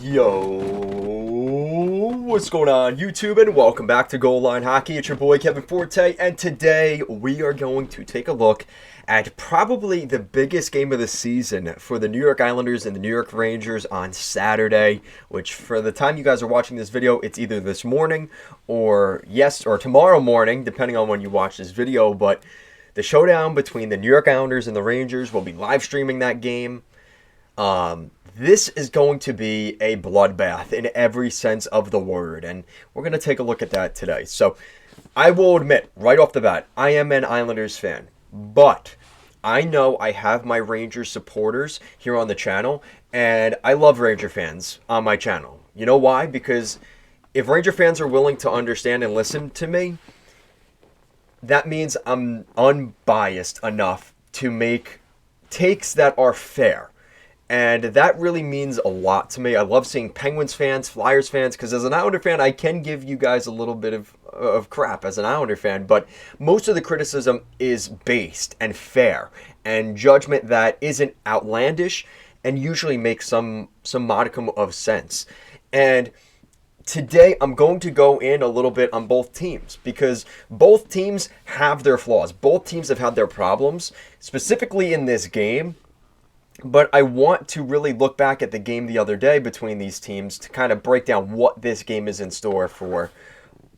Yo, what's going on YouTube, and welcome back to Goal Line Hockey. It's your boy Kevin Forte, and today we are going to take a look at probably the biggest game of the season for the New York Islanders and the New York Rangers on Saturday, which for the time you guys are watching this video, it's either this morning or tomorrow morning, depending on when you watch this video. But the showdown between the New York Islanders and the Rangers, will be live streaming that game. This is going to be a bloodbath in every sense of the word, and we're going to take a look at that today. So, I will admit, right off the bat, I am an Islanders fan, but I know I have my Rangers supporters here on the channel, and I love Ranger fans on my channel. You know why? Because if Ranger fans are willing to understand and listen to me, that means I'm unbiased enough to make takes that are fair. And that really means a lot to me. I love seeing Penguins fans, Flyers fans, because as an Islander fan, I can give you guys a little bit of crap as an Islander fan, but most of the criticism is based and fair and judgment that isn't outlandish and usually makes some modicum of sense. And today, I'm going to go in a little bit on both teams because both teams have their flaws. Both teams have had their problems, specifically in this game. But I want to really look back at the game the other day between these teams to kind of break down what this game is in store for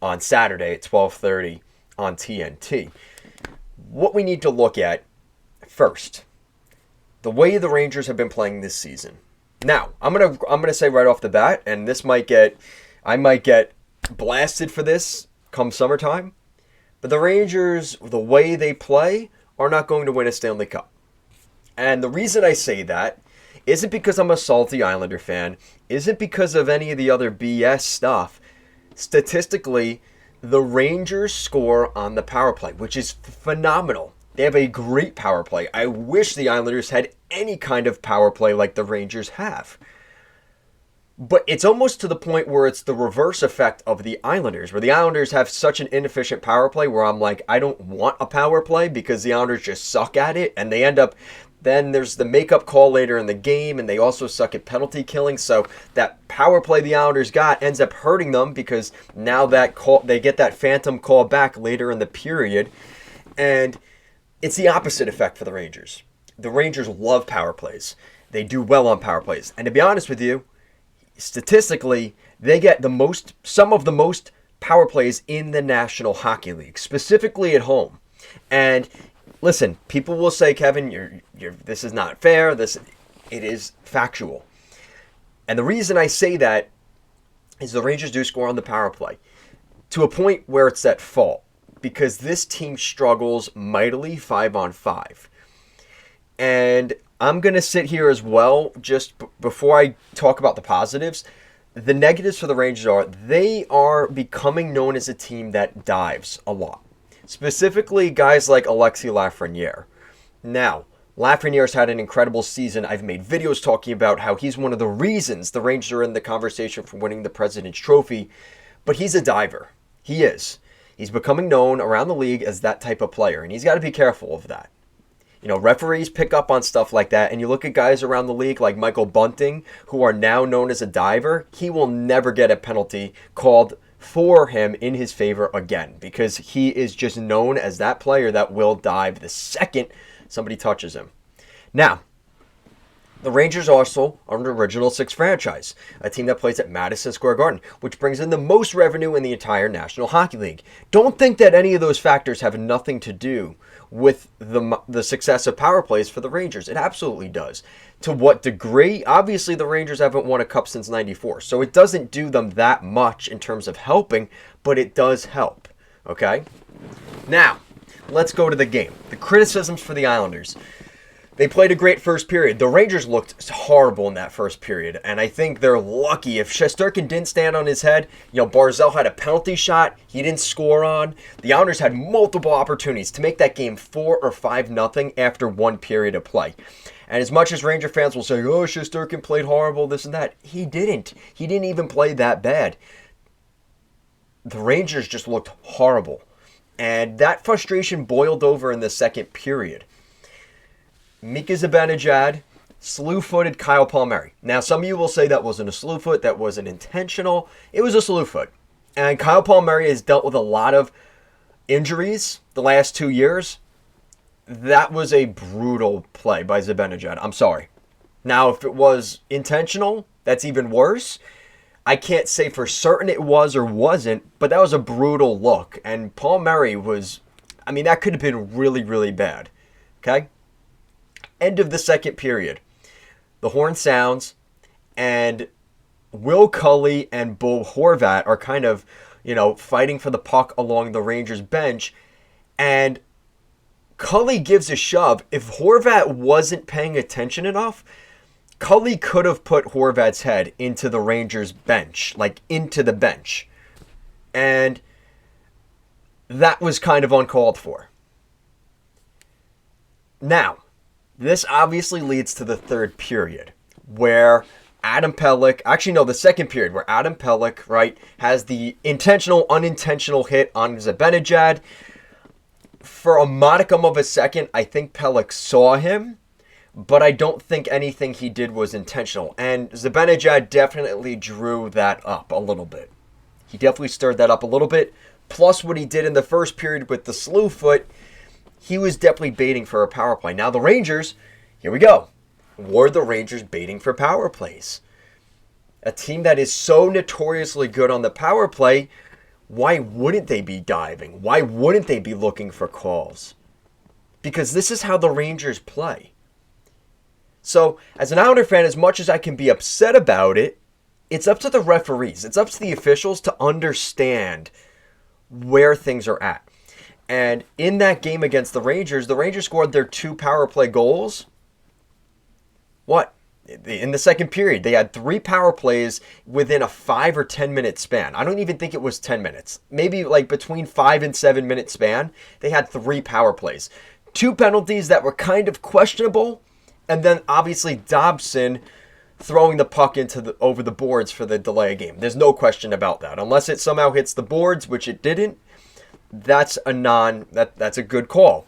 on Saturday at 12:30 on TNT. What we need to look at first, the way the Rangers have been playing this season. Now, I'm gonna say right off the bat, and I might get blasted for this come summertime, but the Rangers, the way they play, are not going to win a Stanley Cup. And the reason I say that isn't because I'm a salty Islander fan, isn't because of any of the other BS stuff. Statistically, the Rangers score on the power play, which is phenomenal. They have a great power play. I wish the Islanders had any kind of power play like the Rangers have. But it's almost to the point where it's the reverse effect of the Islanders, where the Islanders have such an inefficient power play where I'm like, I don't want a power play because the Islanders just suck at it, and they end up... Then there's the makeup call later in the game, and they also suck at penalty killing. So that power play the Islanders got ends up hurting them because now they get that phantom call back later in the period. And it's the opposite effect for the Rangers. The Rangers love power plays. They do well on power plays. And to be honest with you, statistically, they get some of the most power plays in the National Hockey League, specifically at home. And listen, people will say, Kevin, this is not fair. It is factual. And the reason I say that is the Rangers do score on the power play to a point where it's at fault because this team struggles mightily 5-on-5. And I'm going to sit here as well, just before I talk about the positives. The negatives for the Rangers are they are becoming known as a team that dives a lot. Specifically, guys like Alexis Lafreniere. Now, Lafreniere's had an incredible season. I've made videos talking about how he's one of the reasons the Rangers are in the conversation for winning the President's Trophy. But he's a diver. He is. He's becoming known around the league as that type of player, and he's got to be careful of that. You know, referees pick up on stuff like that, and you look at guys around the league like Michael Bunting, who are now known as a diver. He will never get a penalty called for him in his favor again because he is just known as that player that will dive the second somebody touches him. Now, the Rangers also are an Original Six franchise, a team that plays at Madison Square Garden, which brings in the most revenue in the entire National Hockey League. Don't think that any of those factors have nothing to do with the success of power plays for the Rangers. It absolutely does. To what degree? Obviously, the Rangers haven't won a cup since '94, so it doesn't do them that much in terms of helping, but it does help, okay? Now, let's go to the game. The criticisms for the Islanders. They played a great first period. The Rangers looked horrible in that first period, and I think they're lucky. If Shesterkin didn't stand on his head, Barzal had a penalty shot he didn't score on. The Islanders had multiple opportunities to make that game 4 or 5-0 after one period of play. And as much as Ranger fans will say, oh, Shesterkin played horrible, this and that, he didn't. He didn't even play that bad. The Rangers just looked horrible. And that frustration boiled over in the second period. Mika Zibanejad slew-footed Kyle Palmieri. Now, some of you will say that wasn't a slew foot, that wasn't intentional. It was a slew foot. And Kyle Palmieri has dealt with a lot of injuries the last 2 years. That was a brutal play by Zibanejad. I'm sorry. Now, if it was intentional, that's even worse. I can't say for certain it was or wasn't, but that was a brutal look. And Palmieri was, I mean, that could have been really, really bad. Okay? End of the second period. The horn sounds, and Will Cully and Bo Horvat are kind of, fighting for the puck along the Rangers bench. And Cully gives a shove. If Horvat wasn't paying attention enough, Cully could have put Horvat's head into the Rangers bench, like into the bench. And that was kind of uncalled for. Now, this obviously leads to the third period, where Adam Pelech, the second period, where Adam Pelech, right, has the intentional, unintentional hit on Zibanejad. For a modicum of a second, I think Pelech saw him, but I don't think anything he did was intentional. And Zibanejad definitely drew that up a little bit. He definitely stirred that up a little bit. Plus what he did in the first period with the slew foot, he was definitely baiting for a power play. Now the Rangers, here we go. Were the Rangers baiting for power plays? A team that is so notoriously good on the power play, why wouldn't they be diving? Why wouldn't they be looking for calls? Because this is how the Rangers play. So, as an Islander fan, as much as I can be upset about it, it's up to the referees. It's up to the officials to understand where things are at. And in that game against the Rangers scored their 2 power play goals. What? In the second period, they had 3 power plays within a 5 or 10 minute span. I don't even think it was 10 minutes. Maybe like between 5 and 7 minute span, they had 3 power plays. 2 penalties that were kind of questionable. And then obviously Dobson throwing the puck over the boards for the delay of game. There's no question about that. Unless it somehow hits the boards, which it didn't, that's a good call.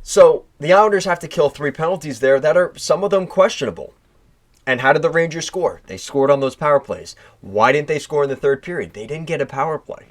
So the Islanders have to kill 3 penalties there that are some of them questionable. And how did the Rangers score? They scored on those power plays. Why didn't they score in the third period? They didn't get a power play.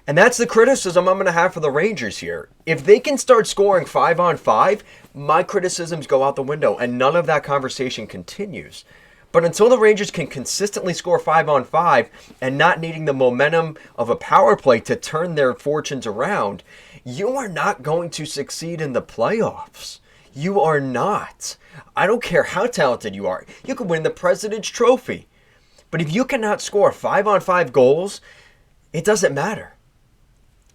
And that's the criticism I'm going to have for the Rangers here. If they can start scoring 5-on-5, my criticisms go out the window and none of that conversation continues. But until the Rangers can consistently score 5-on-5 and not needing the momentum of a power play to turn their fortunes around, you are not going to succeed in the playoffs. You are not. I don't care how talented you are. You could win the President's Trophy. But if you cannot score 5-on-5 goals, it doesn't matter.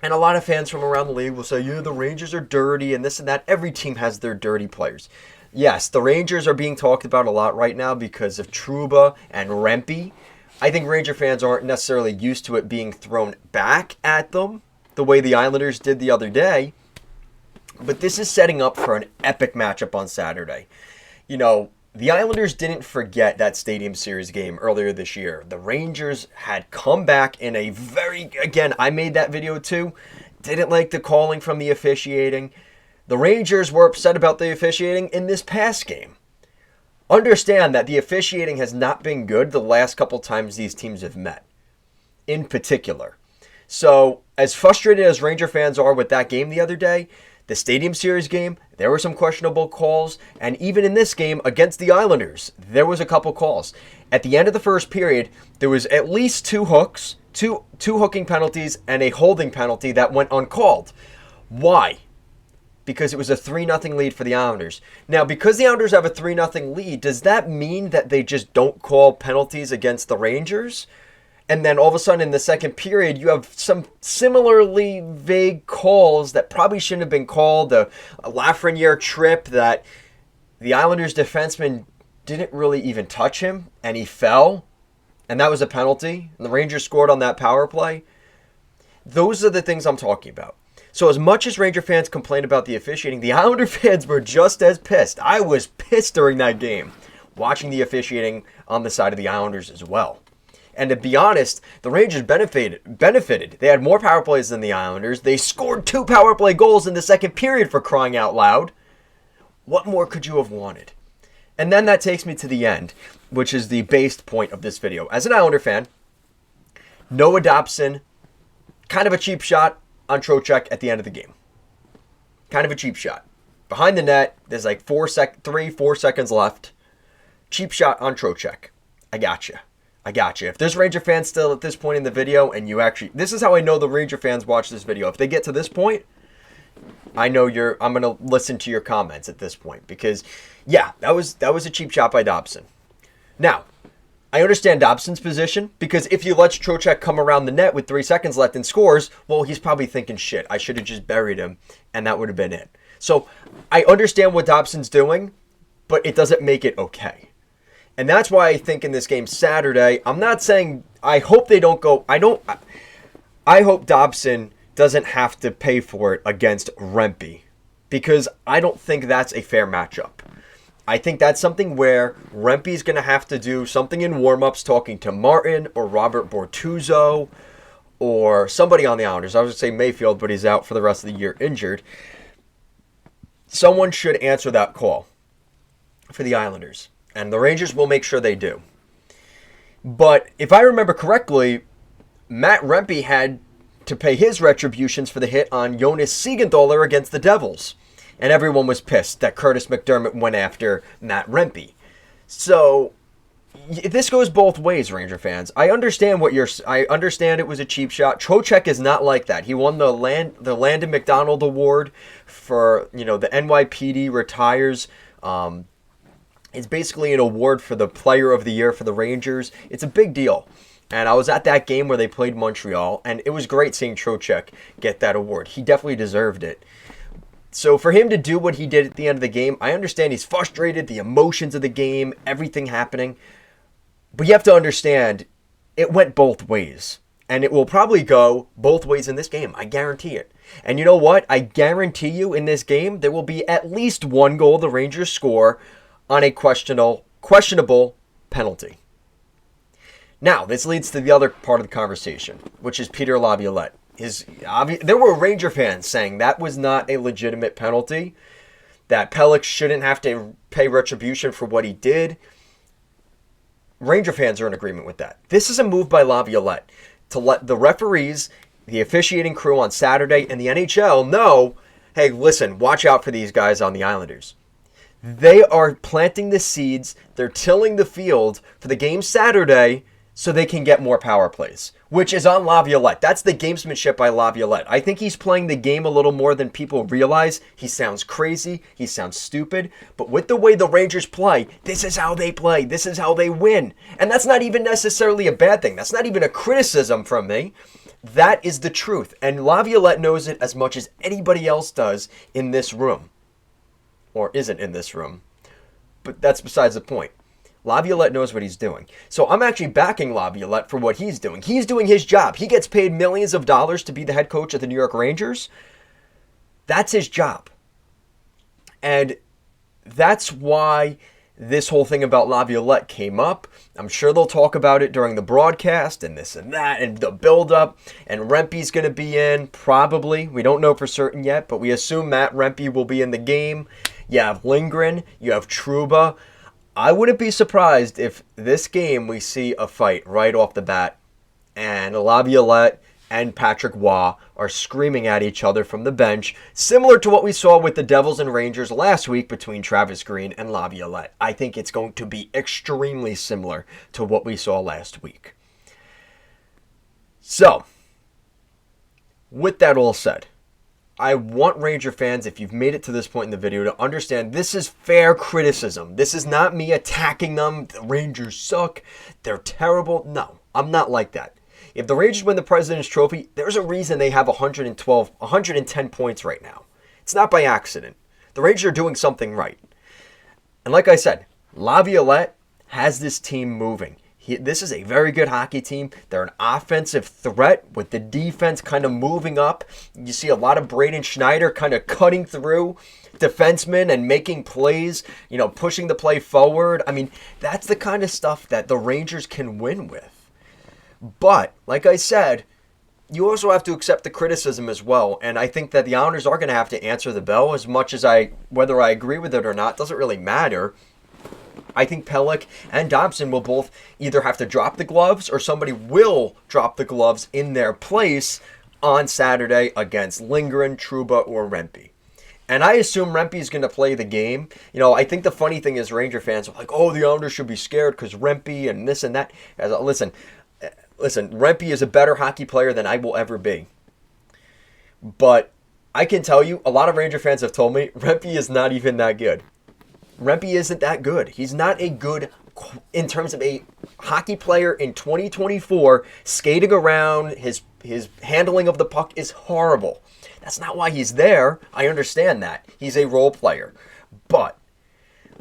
And a lot of fans from around the league will say, the Rangers are dirty and this and that. Every team has their dirty players. Yes, the Rangers are being talked about a lot right now because of Trouba and Rempe. I think Ranger fans aren't necessarily used to it being thrown back at them the way the Islanders did the other day. But this is setting up for an epic matchup on Saturday. The Islanders didn't forget that Stadium Series game earlier this year. The Rangers had come back in a again, I made that video too, didn't like the calling from the officiating. The Rangers were upset about the officiating in this past game. Understand that the officiating has not been good the last couple times these teams have met, in particular. So, as frustrated as Ranger fans are with that game the other day, the Stadium Series game, there were some questionable calls. And even in this game against the Islanders, there was a couple calls. At the end of the first period, there was at least 2 hooks, two hooking penalties, and a holding penalty that went uncalled. Why? Because it was a 3-0 lead for the Islanders. Now, because the Islanders have a 3-0 lead, does that mean that they just don't call penalties against the Rangers? And then all of a sudden in the second period, you have some similarly vague calls that probably shouldn't have been called. A Lafreniere trip that the Islanders defenseman didn't really even touch him, and he fell. And that was a penalty. And the Rangers scored on that power play. Those are the things I'm talking about. So as much as Ranger fans complained about the officiating, the Islander fans were just as pissed. I was pissed during that game, watching the officiating on the side of the Islanders as well. And to be honest, the Rangers benefited. They had more power plays than the Islanders. They scored 2 power play goals in the second period, for crying out loud. What more could you have wanted? And then that takes me to the end, which is the based point of this video. As an Islander fan, Noah Dobson, kind of a cheap shot on Trocheck at the end of the game. Kind of a cheap shot. Behind the net, there's like 4 seconds left. Cheap shot on Trocheck. I gotcha. If there's Ranger fans still at this point in the video, and you actually, this is how I know the Ranger fans watch this video. If they get to this point, I know I'm going to listen to your comments at this point, because yeah, that was a cheap shot by Dobson. Now, I understand Dobson's position, because if you let Trocheck come around the net with 3 seconds left and scores, well, he's probably thinking, shit, I should have just buried him, and that would have been it. So I understand what Dobson's doing, but it doesn't make it okay. And that's why I think in this game Saturday, I'm not saying, I hope they don't go, I hope Dobson doesn't have to pay for it against Rempe, because I don't think that's a fair matchup. I think that's something where Rempe's going to have to do something in warm-ups, talking to Martin or Robert Bortuzzo or somebody on the Islanders. I was going to say Mayfield, but he's out for the rest of the year injured. Someone should answer that call for the Islanders, and the Rangers will make sure they do. But if I remember correctly, Matt Rempe had to pay his retributions for the hit on Jonas Siegenthaler against the Devils. And everyone was pissed that Curtis McDermott went after Matt Rempe. So this goes both ways, Ranger fans. I understand I understand it was a cheap shot. Trocheck is not like that. He won the Landon McDonald Award for, the NYPD retires. It's basically an award for the Player of the Year for the Rangers. It's a big deal. And I was at that game where they played Montreal, and it was great seeing Trocheck get that award. He definitely deserved it. So for him to do what he did at the end of the game, I understand he's frustrated, the emotions of the game, everything happening. But you have to understand, it went both ways. And it will probably go both ways in this game. I guarantee it. And you know what? I guarantee you in this game, there will be at least one goal the Rangers score on a questionable penalty. Now, this leads to the other part of the conversation, which is Peter Laviolette. There were Ranger fans saying that was not a legitimate penalty, that Pelech shouldn't have to pay retribution for what he did. Ranger fans are in agreement with that. This is a move by Laviolette to let the referees, the officiating crew on Saturday, and the NHL know, hey, listen, watch out for these guys on the Islanders. They are planting the seeds, they're tilling the field for the game Saturday so they can get more power plays, which is on Laviolette. That's the gamesmanship by Laviolette. I think he's playing the game a little more than people realize. He sounds crazy, he sounds stupid, but with the way the Rangers play, this is how they play, this is how they win. And that's not even necessarily a bad thing. That's not even a criticism from me. That is the truth, and Laviolette knows it as much as anybody else does in this room. Or isn't in this room. But that's besides the point. Laviolette knows what he's doing. So I'm actually backing Laviolette for what he's doing. He's doing his job. He gets paid millions of dollars to be the head coach of the New York Rangers. That's his job. And that's why this whole thing about Laviolette came up. I'm sure they'll talk about it during the broadcast and this and that and the build-up. And Rempe's going to be in, probably. We don't know for certain yet, but we assume Matt Rempe will be in the game. You have Lindgren. You have Trouba. I wouldn't be surprised if this game we see a fight right off the bat and Laviolette and Patrick Waugh are screaming at each other from the bench, similar to what we saw with the Devils and Rangers last week between Travis Green and Laviolette. I think it's going to be extremely similar to what we saw last week. So, with that all said, I want Ranger fans, if you've made it to this point in the video, to understand this is fair criticism. This is not me attacking them. The Rangers suck. They're terrible. No, I'm not like that. If the Rangers win the President's Trophy, there's a reason they have 110 points right now. It's not by accident. The Rangers are doing something right. And like I said, Laviolette has this team moving. This is a very good hockey team. They're an offensive threat with the defense kind of moving up. You see a lot of Braden Schneider kind of cutting through defensemen and making plays, pushing the play forward. I mean, that's the kind of stuff that the Rangers can win with. But, like I said, you also have to accept the criticism as well. And I think that the Islanders are going to have to answer the bell as much as whether I agree with it or not, doesn't really matter. I think Pellick and Dobson will both either have to drop the gloves or somebody will drop the gloves in their place on Saturday against Lindgren, Trouba, or Rempe. And I assume Rempe's going to play the game. I think the funny thing is Ranger fans are like, oh, the Islanders should be scared because Rempe and this and that. Listen, Rempe is a better hockey player than I will ever be. But I can tell you, a lot of Ranger fans have told me, Rempe is not even that good. Rempe isn't that good. He's not a good, in terms of a hockey player in 2024, skating around, his handling of the puck is horrible. That's not why he's there. I understand that. He's a role player. But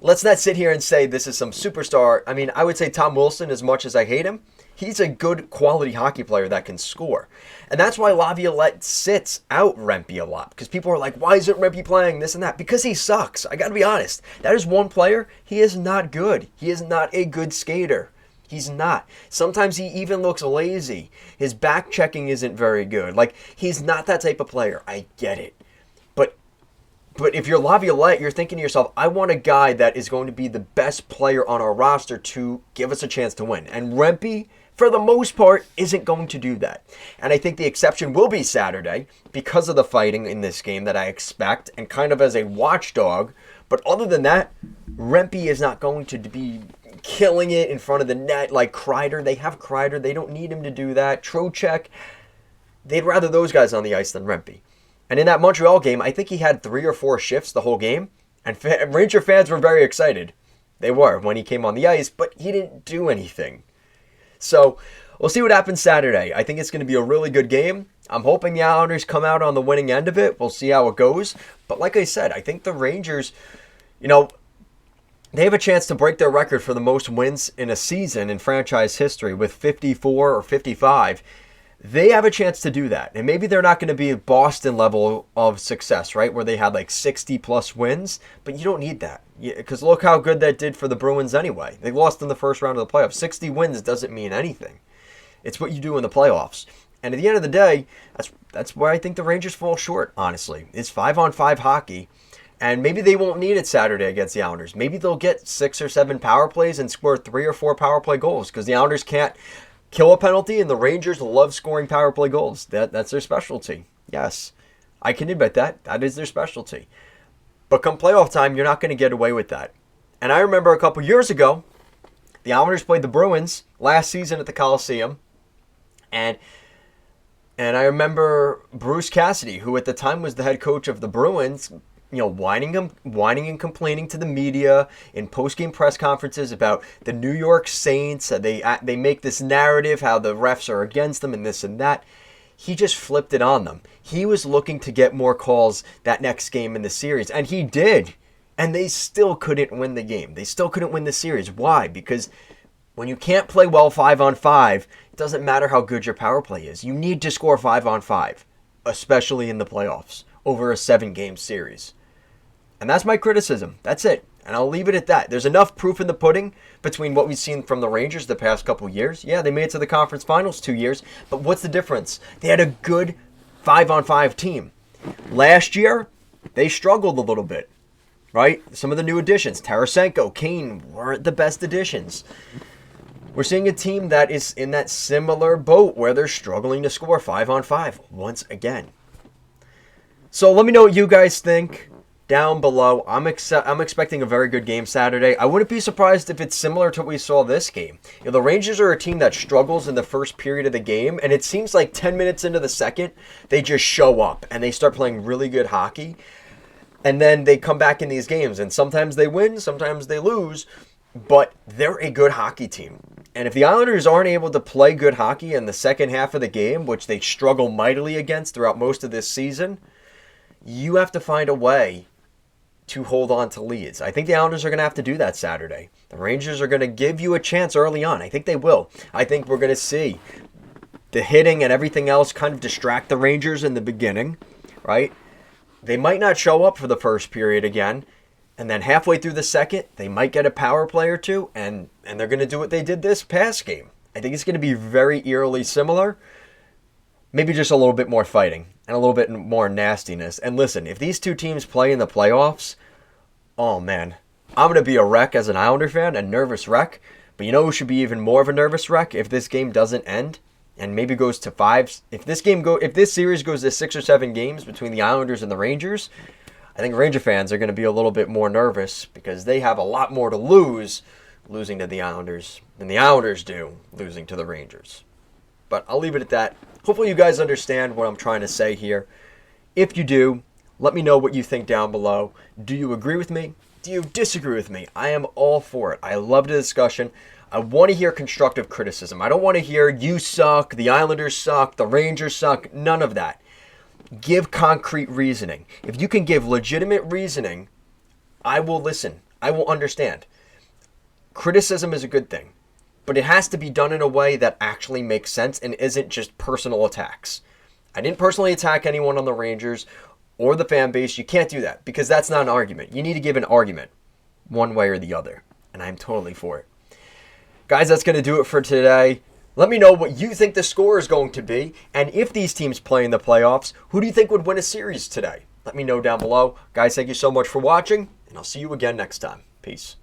let's not sit here and say this is some superstar. I mean, I would say Tom Wilson, as much as I hate him, he's a good quality hockey player that can score. And that's why Laviolette sits out Rempe a lot. Because people are like, why isn't Rempe playing this and that? Because he sucks. I got to be honest. That is one player. He is not good. He is not a good skater. He's not. Sometimes he even looks lazy. His back checking isn't very good. Like, he's not that type of player. I get it. But if you're Laviolette, you're thinking to yourself, I want a guy that is going to be the best player on our roster to give us a chance to win. And Rempe, for the most part, isn't going to do that. And I think the exception will be Saturday because of the fighting in this game that I expect and kind of as a watchdog. But other than that, Rempe is not going to be killing it in front of the net like Kreider. They have Kreider. They don't need him to do that. Trocheck, they'd rather those guys on the ice than Rempe. And in that Montreal game, I think he had 3 or 4 shifts the whole game. And Ranger fans were very excited. They were when he came on the ice, but he didn't do anything. So we'll see what happens Saturday. I think it's going to be a really good game. I'm hoping the Islanders come out on the winning end of it. We'll see how it goes. But like I said, I think the Rangers, they have a chance to break their record for the most wins in a season in franchise history with 54 or 55. They have a chance to do that. And maybe they're not going to be a Boston level of success, right? Where they had like 60 plus wins. But you don't need that. Because look how good that did for the Bruins anyway. They lost in the first round of the playoffs. 60 wins doesn't mean anything. It's what you do in the playoffs. And at the end of the day, that's where I think the Rangers fall short, honestly. It's 5-on-5 hockey. And maybe they won't need it Saturday against the Islanders. Maybe they'll get 6 or 7 power plays and score 3 or 4 power play goals. Because the Islanders can't kill a penalty, and the Rangers love scoring power play goals. That's their specialty. Yes, I can admit that. That is their specialty. But come playoff time, you're not going to get away with that. And I remember a couple years ago, the Islanders played the Bruins last season at the Coliseum. And I remember Bruce Cassidy, who at the time was the head coach of the Bruins, whining and complaining to the media in post-game press conferences about the New York Saints. They make this narrative how the refs are against them and this and that. He just flipped it on them. He was looking to get more calls that next game in the series, and he did. And they still couldn't win the game. They still couldn't win the series. Why? Because when you can't play well 5-on-5, it doesn't matter how good your power play is. You need to score 5-on-5, especially in the playoffs, over a 7-game series. And that's my criticism. That's it. And I'll leave it at that. There's enough proof in the pudding between what we've seen from the Rangers the past couple years. Yeah, they made it to the conference finals 2 years. But what's the difference? They had a good 5-on-5 team. Last year, they struggled a little bit. Right? Some of the new additions, Tarasenko, Kane, weren't the best additions. We're seeing a team that is in that similar boat where they're struggling to score 5-on-5 once again. So let me know what you guys think down below. I'm expecting a very good game Saturday. I wouldn't be surprised if it's similar to what we saw this game. The Rangers are a team that struggles in the first period of the game, and it seems like 10 minutes into the second, they just show up and they start playing really good hockey. And then they come back in these games, and sometimes they win, sometimes they lose, but they're a good hockey team. And if the Islanders aren't able to play good hockey in the second half of the game, which they struggle mightily against throughout most of this season, you have to find a way to hold on to leads. I think the Islanders are going to have to do that Saturday. The Rangers are going to give you a chance early on. I think they will. I think we're going to see the hitting and everything else kind of distract the Rangers in the beginning, right? They might not show up for the first period again, and then halfway through the second, they might get a power play or two, and they're going to do what they did this past game. I think it's going to be very eerily similar. Maybe just a little bit more fighting and a little bit more nastiness. And listen, if these two teams play in the playoffs, oh man, I'm going to be a wreck as an Islander fan, a nervous wreck. But you know who should be even more of a nervous wreck if this game doesn't end and maybe goes to 5? If this series goes to 6 or 7 games between the Islanders and the Rangers, I think Ranger fans are going to be a little bit more nervous because they have a lot more to lose losing to the Islanders than the Islanders do losing to the Rangers. But I'll leave it at that. Hopefully you guys understand what I'm trying to say here. If you do, let me know what you think down below. Do you agree with me? Do you disagree with me? I am all for it. I love the discussion. I want to hear constructive criticism. I don't want to hear you suck, the Islanders suck, the Rangers suck, none of that. Give concrete reasoning. If you can give legitimate reasoning, I will listen. I will understand. Criticism is a good thing, but it has to be done in a way that actually makes sense and isn't just personal attacks. I didn't personally attack anyone on the Rangers or the fan base. You can't do that because that's not an argument. You need to give an argument one way or the other, and I'm totally for it. Guys, that's going to do it for today. Let me know what you think the score is going to be, and if these teams play in the playoffs, who do you think would win a series today? Let me know down below. Guys, thank you so much for watching, and I'll see you again next time. Peace.